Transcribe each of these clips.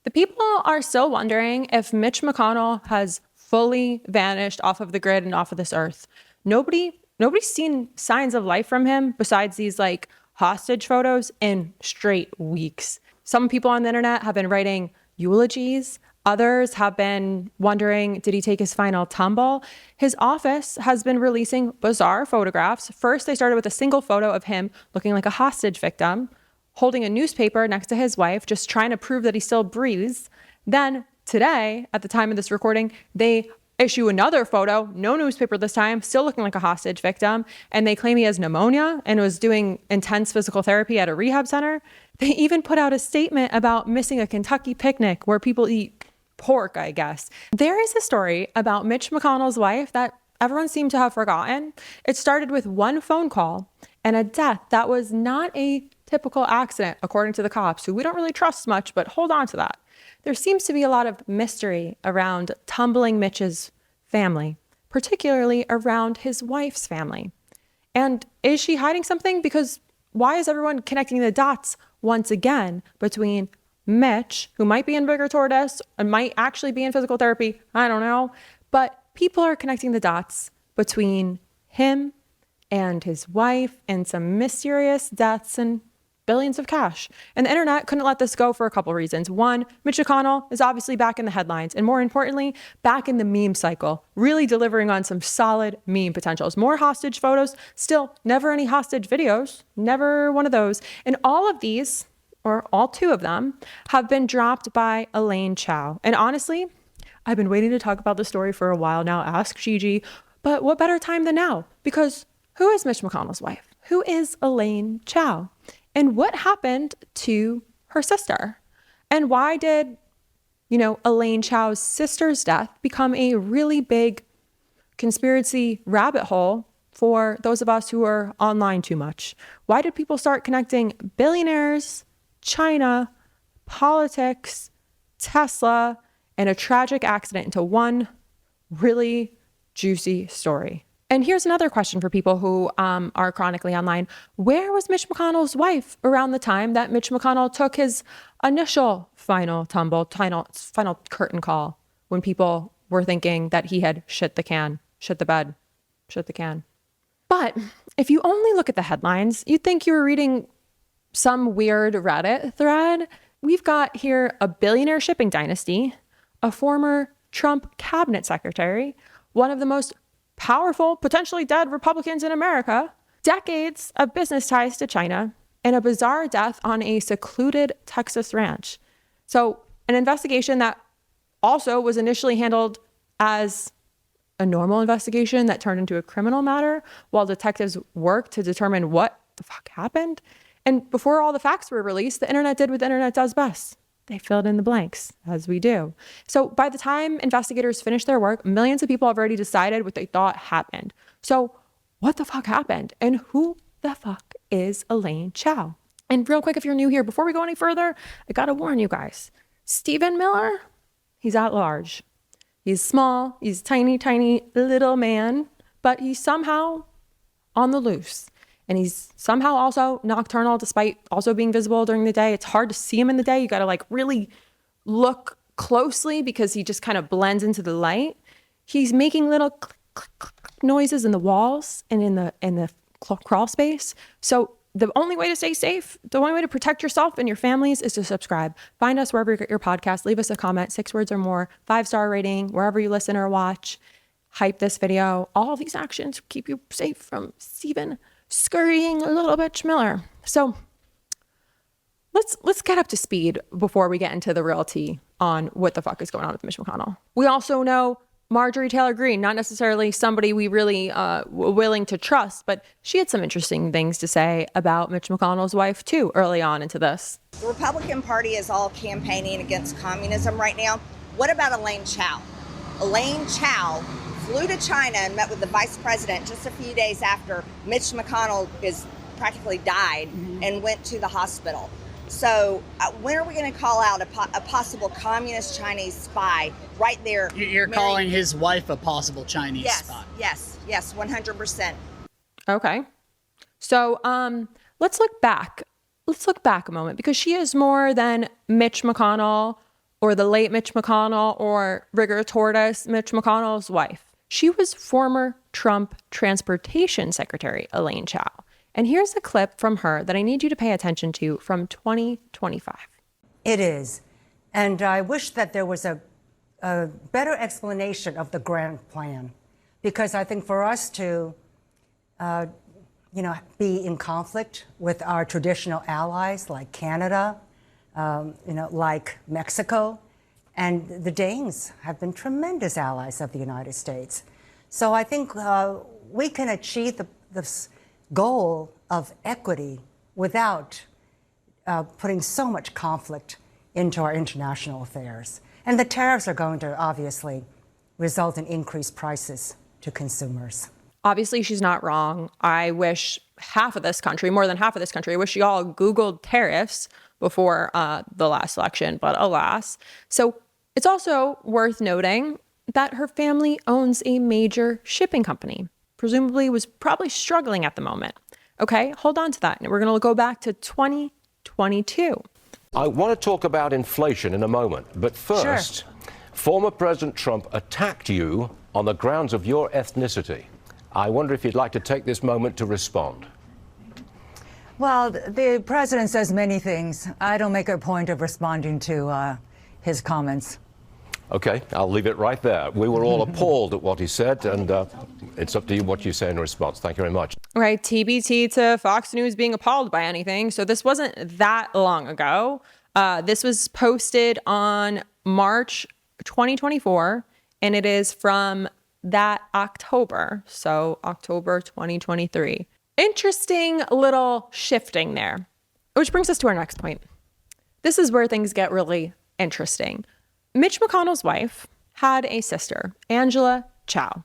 The people are still wondering if Mitch McConnell has fully vanished off of the grid and off of this earth. Nobody's seen signs of life from him besides these like hostage photos in straight weeks. Some people on the internet have been writing eulogies. Others have been wondering, did he take his final tumble? His office has been releasing bizarre photographs. First, they started with a single photo of him looking like a hostage victim, holding a newspaper next to his wife, just trying to prove that he still breathes. Then today, at the time of this recording, they issue another photo, no newspaper this time, still looking like a hostage victim. And they claim he has pneumonia and was doing intense physical therapy at a rehab center. They even put out a statement about missing a Kentucky picnic where people eat pork, I guess. There is a story about Mitch McConnell's wife that everyone seemed to have forgotten. It started with one phone call and a death that was not a typical accident, according to the cops, who we don't really trust much, but hold on to that. There seems to be a lot of mystery around tumbling Mitch's family, particularly around his wife's family. And is she hiding something? Because why is everyone connecting the dots once again between Mitch, who might be in bigger tortoise and might actually be in physical therapy? I don't know. But people are connecting the dots between him and his wife and some mysterious deaths and billions of cash. And the internet couldn't let this go for a couple of reasons. One, Mitch McConnell is obviously back in the headlines, and more importantly, back in the meme cycle, really delivering on some solid meme potentials. More hostage photos, still never any hostage videos, never one of those. And all of these, or all two of them, have been dropped by Elaine Chao. And honestly, I've been waiting to talk about the story for a while now. Ask Gigi, but what better time than now? Because who is Mitch McConnell's wife? Who is Elaine Chao? And what happened to her sister? And why did, Elaine Chao's sister's death become a really big conspiracy rabbit hole for those of us who are online too much? Why did people start connecting billionaires, China, politics, Tesla, and a tragic accident into one really juicy story? And here's another question for people who are chronically online. Where was Mitch McConnell's wife around the time that Mitch McConnell took his initial final curtain call, when people were thinking that he had shit the can? But if you only look at the headlines, you'd think you were reading some weird Reddit thread. We've got here a billionaire shipping dynasty, a former Trump cabinet secretary, one of the most powerful, potentially dead Republicans in America, decades of business ties to China, and a bizarre death on a secluded Texas ranch. So an investigation that also was initially handled as a normal investigation that turned into a criminal matter while detectives worked to determine what the fuck happened. And before all the facts were released, the internet did what the internet does best. They filled in the blanks, as we do. So by the time investigators finished their work, millions of people have already decided what they thought happened. So what the fuck happened? And who the fuck is Elaine Chao? And real quick, if you're new here, before we go any further, I gotta warn you guys. Stephen Miller, he's at large. He's small, he's tiny, tiny little man, but he's somehow on the loose. And he's somehow also nocturnal, despite also being visible during the day. It's hard to see him in the day. You got to really look closely because he just kind of blends into the light. He's making little click, click, click, click noises in the walls and in the crawl space. So the only way to stay safe, the only way to protect yourself and your families is to subscribe. Find us wherever you get your podcast. Leave us a comment, 6 words or more, 5-star rating, wherever you listen or watch. Hype this video. All of these actions keep you safe from Stephen scurrying a little bitch Miller. So let's get up to speed before we get into the real tea on what the fuck is going on with Mitch McConnell. We also know Marjorie Taylor Greene, not necessarily somebody we really were willing to trust, but she had some interesting things to say about Mitch McConnell's wife too early on into this. The Republican Party is all campaigning against communism right now. What about Elaine Chao? Elaine Chao flew to China and met with the vice president just a few days after Mitch McConnell practically died and went to the hospital. So when are we going to call out a possible communist Chinese spy right there? You're calling his wife a possible Chinese spy? Yes, 100%. Okay. So let's look back. Let's look back a moment, because she is more than Mitch McConnell or the late Mitch McConnell or rigor tortoise Mitch McConnell's wife. She was former Trump Transportation Secretary Elaine Chao. And here's a clip from her that I need you to pay attention to from 2025. It is. And I wish that there was a better explanation of the grand plan, because I think for us to, be in conflict with our traditional allies like Canada, like Mexico, and the Danes have been tremendous allies of the United States. So I think we can achieve this goal of equity without putting so much conflict into our international affairs. And the tariffs are going to obviously result in increased prices to consumers. Obviously, she's not wrong. I wish half of this country, more than half of this country, I wish you all Googled tariffs before the last election, but alas. So it's also worth noting that her family owns a major shipping company, presumably was probably struggling at the moment. Okay, hold on to that. We're going to go back to 2022. I want to talk about inflation in a moment, but first, former President Trump attacked you on the grounds of your ethnicity. I wonder if you'd like to take this moment to respond. Well, the president says many things. I don't make a point of responding to his comments. Okay, I'll leave it right there. We were all appalled at what he said, and it's up to you what you say in response. Thank you very much. Right, TBT to Fox News being appalled by anything. So this wasn't that long ago. This was posted on March 2024, and it is from that October. So October 2023. Interesting little shifting there, which brings us to our next point. This is where things get really interesting. Mitch McConnell's wife had a sister, Angela Chao.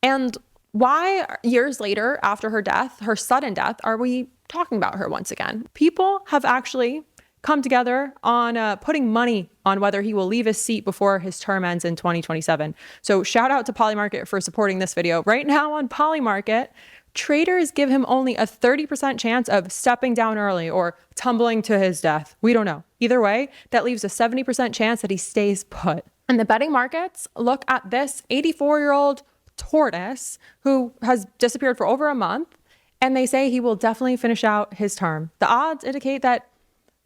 And why years later, after her death, her sudden death, are we talking about her once again? People have actually come together on putting money on whether he will leave his seat before his term ends in 2027. So shout out to Polymarket for supporting this video. Right now on Polymarket, traders give him only a 30% chance of stepping down early or tumbling to his death. We don't know. Either way, that leaves a 70% chance that he stays put. And the betting markets look at this 84-year-old tortoise who has disappeared for over a month, and they say he will definitely finish out his term. The odds indicate that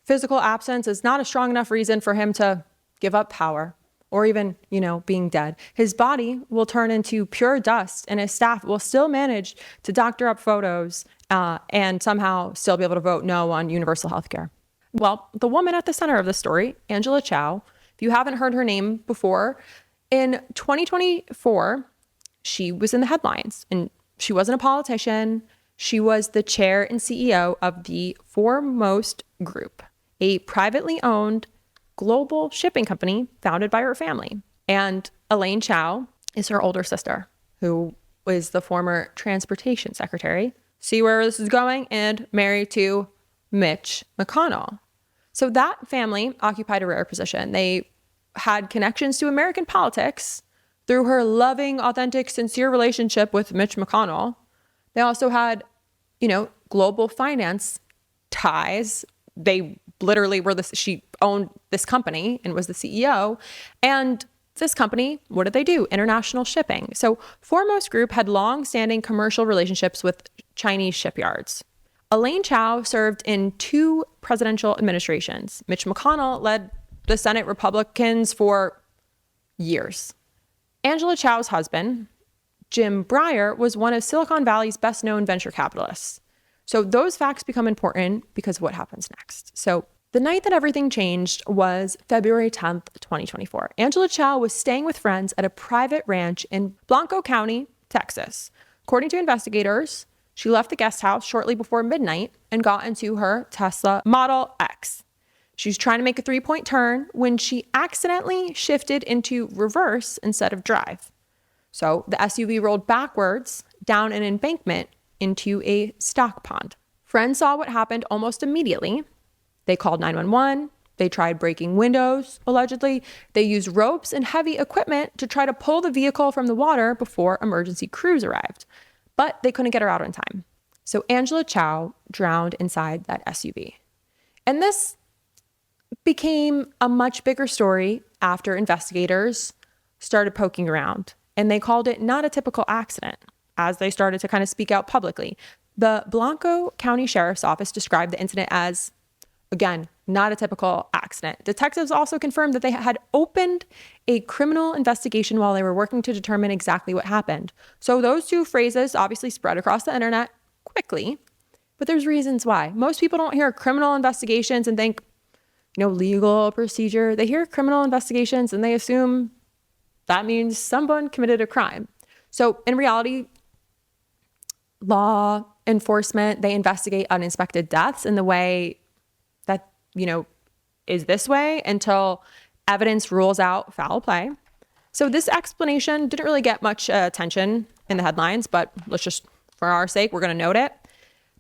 physical absence is not a strong enough reason for him to give up power or even, being dead. His body will turn into pure dust, and his staff will still manage to doctor up photos and somehow still be able to vote no on universal health care. Well, the woman at the center of the story, Angela Chao, if you haven't heard her name before, in 2024, she was in the headlines, and she wasn't a politician. She was the chair and CEO of the Foremost Group, a privately owned global shipping company founded by her family. And Elaine Chao is her older sister, who was the former transportation secretary. See where this is going? And married to Mitch McConnell. So that family occupied a rare position. They had connections to American politics through her loving, authentic, sincere relationship with Mitch McConnell. They also had, global finance ties. They literally she owned this company and was the CEO. And this company, what did they do? International shipping. So Foremost Group had long-standing commercial relationships with Chinese shipyards. Elaine Chao served in 2 presidential administrations. Mitch McConnell led the Senate Republicans for years. Angela Chao's husband, Jim Breyer, was one of Silicon Valley's best-known venture capitalists. So those facts become important because of what happens next. So the night that everything changed was February 10th, 2024. Angela Chao was staying with friends at a private ranch in Blanco County, Texas. According to investigators, she left the guest house shortly before midnight and got into her Tesla Model X. She was trying to make a 3-point turn when she accidentally shifted into reverse instead of drive. So the SUV rolled backwards down an embankment into a stock pond. Friends saw what happened almost immediately. They called 911. They tried breaking windows, allegedly. They used ropes and heavy equipment to try to pull the vehicle from the water before emergency crews arrived. But they couldn't get her out in time. So Angela Chao drowned inside that SUV. And this became a much bigger story after investigators started poking around, and they called it not a typical accident as they started to kind of speak out publicly. The Blanco County Sheriff's Office described the incident as, again, not a typical accident. Detectives also confirmed that they had opened a criminal investigation while they were working to determine exactly what happened. So those two phrases obviously spread across the internet quickly, but there's reasons why. Most people don't hear criminal investigations and think, legal procedure. They hear criminal investigations and they assume that means someone committed a crime. So in reality, law enforcement, they investigate uninspected deaths in the way that, is this way until evidence rules out foul play. So this explanation didn't really get much attention in the headlines, but let's just, for our sake, we're going to note it.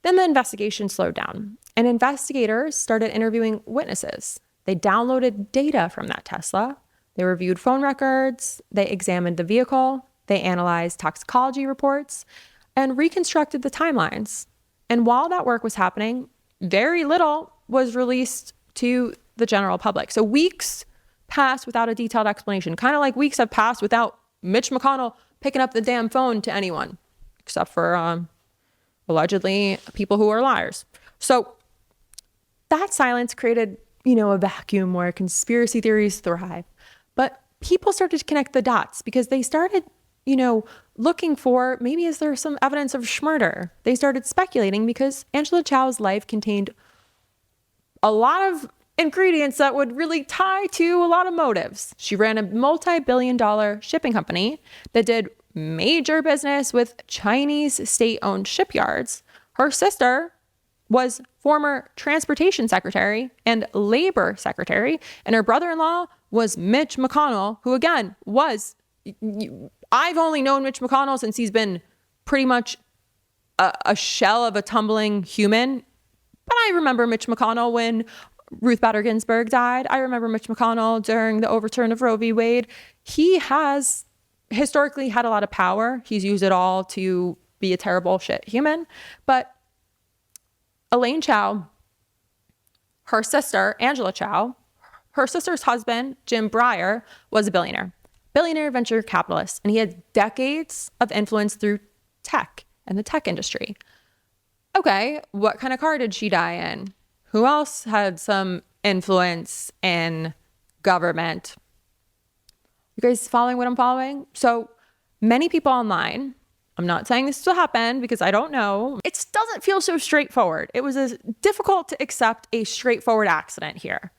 Then the investigation slowed down and investigators started interviewing witnesses. They downloaded data from that Tesla. They reviewed phone records. They examined the vehicle. They analyzed toxicology reports and reconstructed the timelines. And while that work was happening, very little was released to the general public. So weeks passed without a detailed explanation, kind of like weeks have passed without Mitch McConnell picking up the damn phone to anyone, except for allegedly people who are liars. So that silence created, a vacuum where conspiracy theories thrive. But people started to connect the dots because they started, looking for maybe is there some evidence of murder. They started speculating because Angela Chao's life contained a lot of ingredients that would really tie to a lot of motives. She ran a multi-billion-dollar shipping company that did major business with Chinese state-owned shipyards. Her sister was former transportation secretary and labor secretary, and her brother-in-law was Mitch McConnell, who again I've only known Mitch McConnell since he's been pretty much a shell of a tumbling human. But I remember Mitch McConnell when Ruth Bader Ginsburg died. I remember Mitch McConnell during the overturn of Roe v. Wade. He has historically had a lot of power. He's used it all to be a terrible shit human. But Elaine Chao, her sister, Angela Chao, her sister's husband, Jim Breyer, was a billionaire venture capitalist, and he had decades of influence through tech and the tech industry. Okay, what kind of car did she die in? Who else had some influence in government? You guys following what I'm following? So many people online, I'm not saying this will happen because I don't know. It doesn't feel so straightforward. It was difficult to accept a straightforward accident here.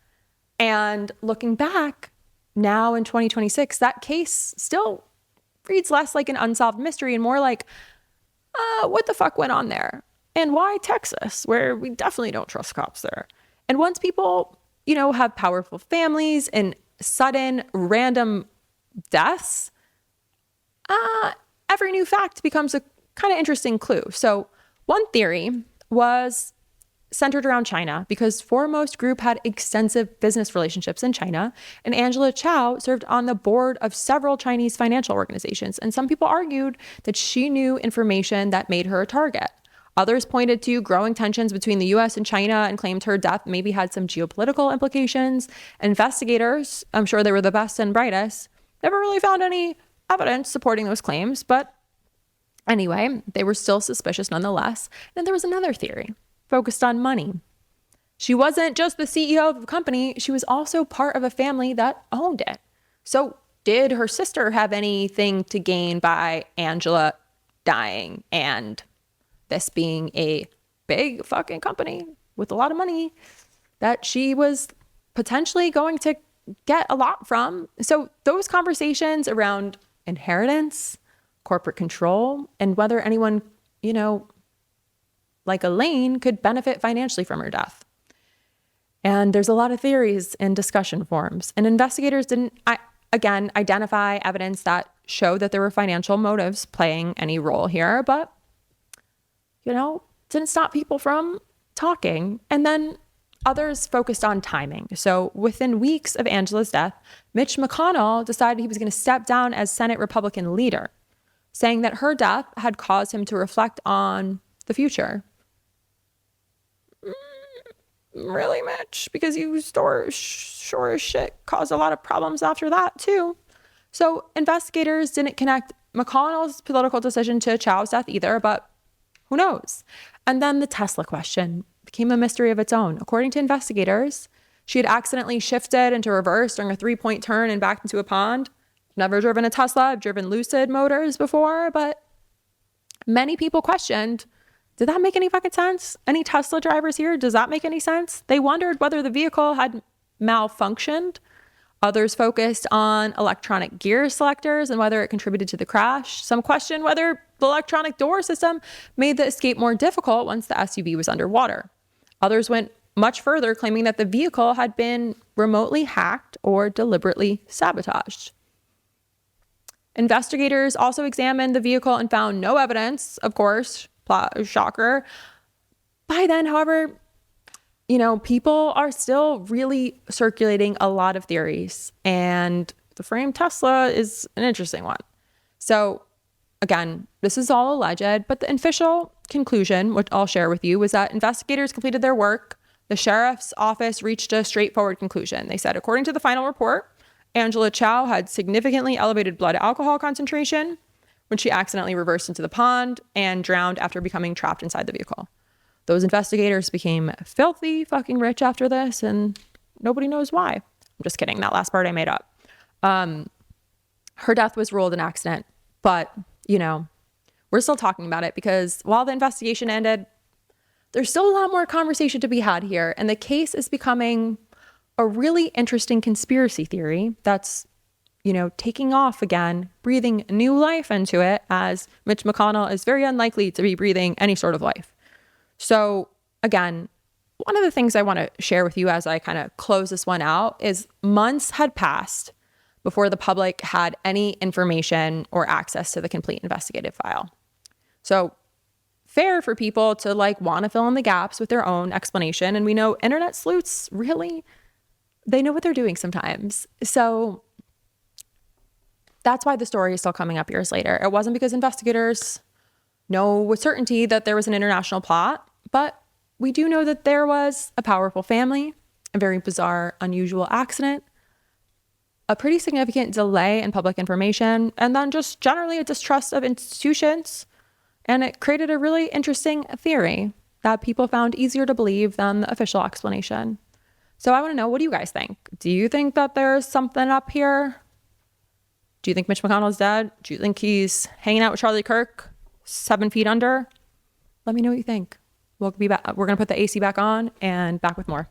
And looking back now in 2026, that case still reads less like an unsolved mystery and more like, what the fuck went on there? And why Texas, where we definitely don't trust cops there? And once people, have powerful families and sudden random deaths, every new fact becomes a kind of interesting clue. So one theory was centered around China because Foremost Group had extensive business relationships in China, and Angela Chao served on the board of several Chinese financial organizations. And some people argued that she knew information that made her a target. Others pointed to growing tensions between the US and China and claimed her death maybe had some geopolitical implications. Investigators, I'm sure they were the best and brightest, never really found any evidence supporting those claims. But anyway, they were still suspicious nonetheless. Then there was another theory focused on money. She wasn't just the CEO of a company, she was also part of a family that owned it. So did her sister have anything to gain by Angela dying and this being a big fucking company with a lot of money that she was potentially going to get a lot from? So those conversations around inheritance, corporate control, and whether anyone, like Elaine, could benefit financially from her death. And there's a lot of theories in discussion forums. And investigators didn't, identify evidence that showed that there were financial motives playing any role here, but, didn't stop people from talking. And then others focused on timing. So within weeks of Angela's death, Mitch McConnell decided he was going to step down as Senate Republican leader, saying that her death had caused him to reflect on the future. really, Mitch? Because you sure as shit caused a lot of problems after that too. So investigators didn't connect McConnell's political decision to Chao's death either, but who knows? And then the Tesla question became a mystery of its own. According to investigators, she had accidentally shifted into reverse during a 3-point turn and backed into a pond. Never driven a Tesla. I've driven Lucid Motors before, but many people questioned, did that make any fucking sense? Any Tesla drivers here? Does that make any sense? They wondered whether the vehicle had malfunctioned. Others focused on electronic gear selectors and whether it contributed to the crash. Some questioned whether the electronic door system made the escape more difficult once the SUV was underwater. Others went much further, claiming that the vehicle had been remotely hacked or deliberately sabotaged. Investigators also examined the vehicle and found no evidence, of course, shocker. By then, however, people are still really circulating a lot of theories, and the framed Tesla is an interesting one. So again, this is all alleged, but the official conclusion, which I'll share with you, was that investigators completed their work. The sheriff's office reached a straightforward conclusion. They said, according to the final report, Angela Chao had significantly elevated blood alcohol concentration when she accidentally reversed into the pond and drowned after becoming trapped inside the vehicle. Those investigators became filthy fucking rich after this, and nobody knows why. I'm just kidding. That last part I made up. Her death was ruled an accident, but, we're still talking about it because while the investigation ended, there's still a lot more conversation to be had here, and the case is becoming a really interesting conspiracy theory that's, taking off again, breathing new life into it, as Mitch McConnell is very unlikely to be breathing any sort of life. So again, one of the things I want to share with you as I kind of close this one out is months had passed before the public had any information or access to the complete investigative file. So fair for people to want to fill in the gaps with their own explanation. And we know internet sleuths they know what they're doing sometimes. So that's why the story is still coming up years later. It wasn't because investigators know with certainty that there was an international plot, but we do know that there was a powerful family, a very bizarre, unusual accident, a pretty significant delay in public information, and then just generally a distrust of institutions. And it created a really interesting theory that people found easier to believe than the official explanation. So I want to know, what do you guys think? Do you think that there's something up here? Do you think Mitch McConnell's dead? Do you think he's hanging out with Charlie Kirk 7 feet under? Let me know what you think. We'll be back. We're going to put the AC back on and back with more.